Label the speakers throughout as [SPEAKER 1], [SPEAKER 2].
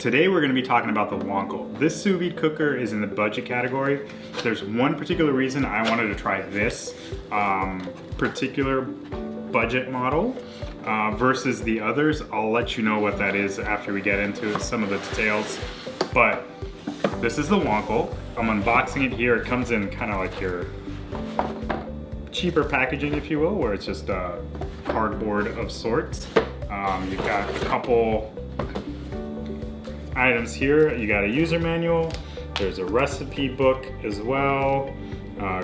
[SPEAKER 1] Today we're going to be talking about the Wancle. This sous vide cooker is in the budget category. There's one particular reason I wanted to try this particular budget model versus the others. I'll let you know what that is after we get into some of the details. But this is the Wancle. I'm unboxing it here. It comes in kind of like your cheaper packaging, if you will, where it's just cardboard of sorts. You've got a couple items here. You got a user manual. There's a recipe book as well.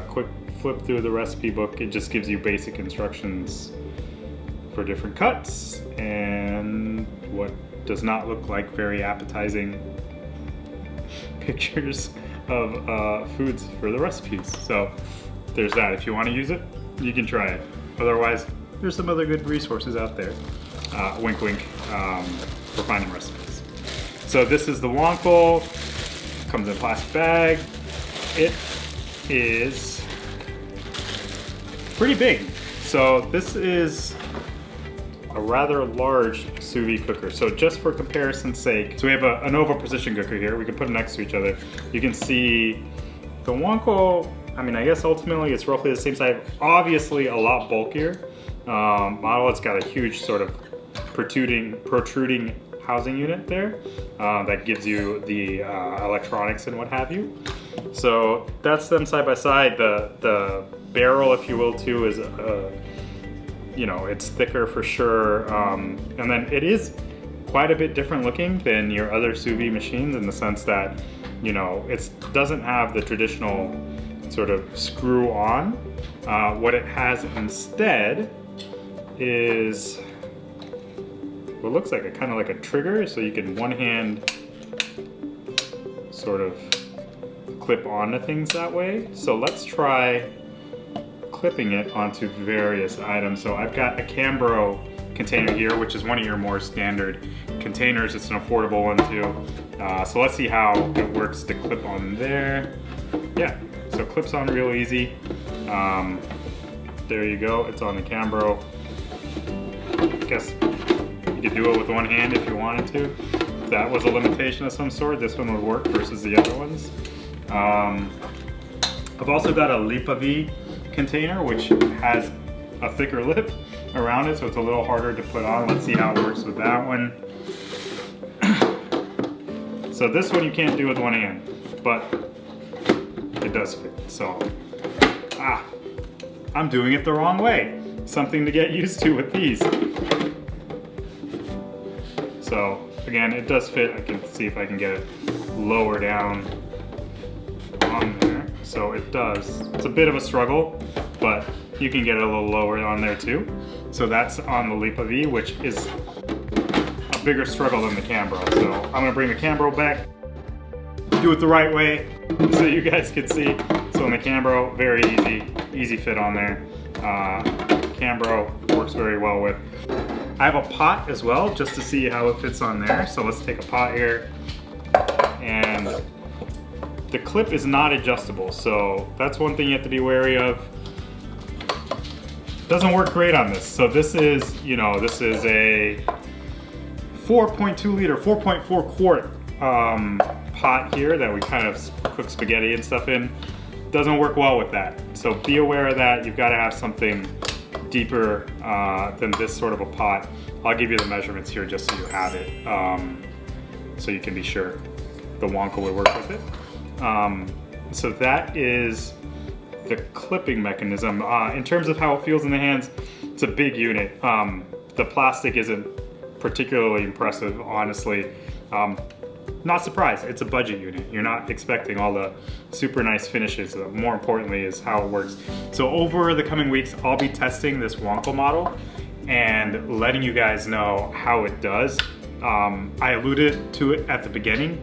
[SPEAKER 1] Quick flip through the recipe book. It just gives you basic instructions for different cuts and what does not look like very appetizing pictures of foods for the recipes. So there's that. If you want to use it, you can try it. Otherwise, there's some other good resources out there. Wink wink, for finding recipes. So this is the Wancle. Comes in a plastic bag. It is pretty big. So this is a rather large sous vide cooker. So just for comparison's sake, so we have an Anova Precision Cooker here. We can put them next to each other. You can see the Wancle, I mean, I guess ultimately it's roughly the same size. Obviously a lot bulkier model. It's got a huge sort of protruding housing unit there that gives you the electronics and what have you. So that's them side by side. The barrel, if you will, too, is you know, it's thicker for sure, and then it is quite a bit different looking than your other sous vide machines in the sense that, you know, it doesn't have the traditional sort of screw on. What it has instead is what looks like a kind of like a trigger, so you can one hand sort of clip onto things that way. So let's try clipping it onto various items. So I've got a Cambro container here, which is one of your more standard containers. It's an affordable one too. So let's see how it works to clip on there. Yeah, so it clips on real easy. There you go, it's on the Cambro. I guess you could do it with one hand if you wanted to. If that was a limitation of some sort, this one would work versus the other ones. I've also got a Lipa-V container, which has a thicker lip around it, so it's a little harder to put on. Let's see how it works with that one. So this one you can't do with one hand, but it does fit. So, I'm doing it the wrong way. Something to get used to with these. So again, it does fit. I can see if I can get it lower down on there. So it does. It's a bit of a struggle, but you can get it a little lower on there too. So that's on the Lipa-V, which is a bigger struggle than the Cambro. So I'm gonna bring the Cambro back, do it the right way so you guys can see. So in the Cambro, very easy fit on there. Cambro works very well with. I have a pot as well, just to see how it fits on there. So let's take a pot here. And the clip is not adjustable, so that's one thing you have to be wary of. Doesn't work great on this. So this is, you know, this is a 4.2 liter, 4.4 quart pot here that we kind of cook spaghetti and stuff in. Doesn't work well with that. So be aware of that. You've got to have something deeper than this sort of a pot. I'll give you the measurements here just so you have it, so you can be sure the Wancle would work with it. So that is the clipping mechanism. In terms of how it feels in the hands, it's a big unit. The plastic isn't particularly impressive, honestly. Not surprised, it's a budget unit. You're not expecting all the super nice finishes. More importantly is how it works. So over the coming weeks, I'll be testing this Wancle model and letting you guys know how it does. I alluded to it at the beginning.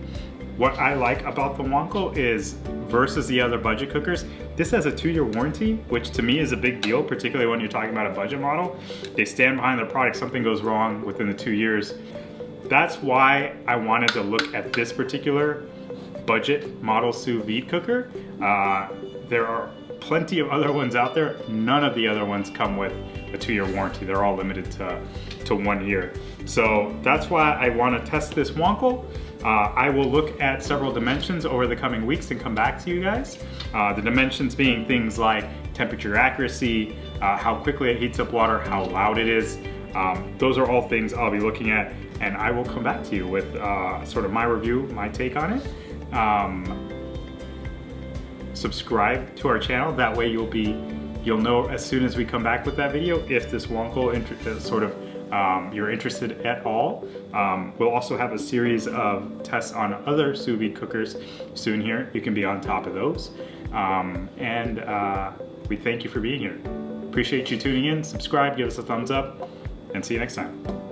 [SPEAKER 1] What I like about the Wancle is, versus the other budget cookers, this has a 2-year warranty, which to me is a big deal, particularly when you're talking about a budget model. They stand behind their product, something goes wrong within the 2 years. That's why I wanted to look at this particular budget model sous vide cooker. there are plenty of other ones out there. None of the other ones come with a 2-year warranty. They're all limited to 1 year. So that's why I want to test this Wancle. I will look at several dimensions over the coming weeks and come back to you guys. The dimensions being things like temperature accuracy, how quickly it heats up water, how loud it is. Those are all things I'll be looking at, and I will come back to you with sort of my review, my take on it. Subscribe to our channel, that way you'll know as soon as we come back with that video if this Wancle you're interested at all. We'll also have a series of tests on other sous vide cookers soon here. You can be on top of those. We thank you for being here. Appreciate you tuning in. Subscribe, give us a thumbs up, and see you next time.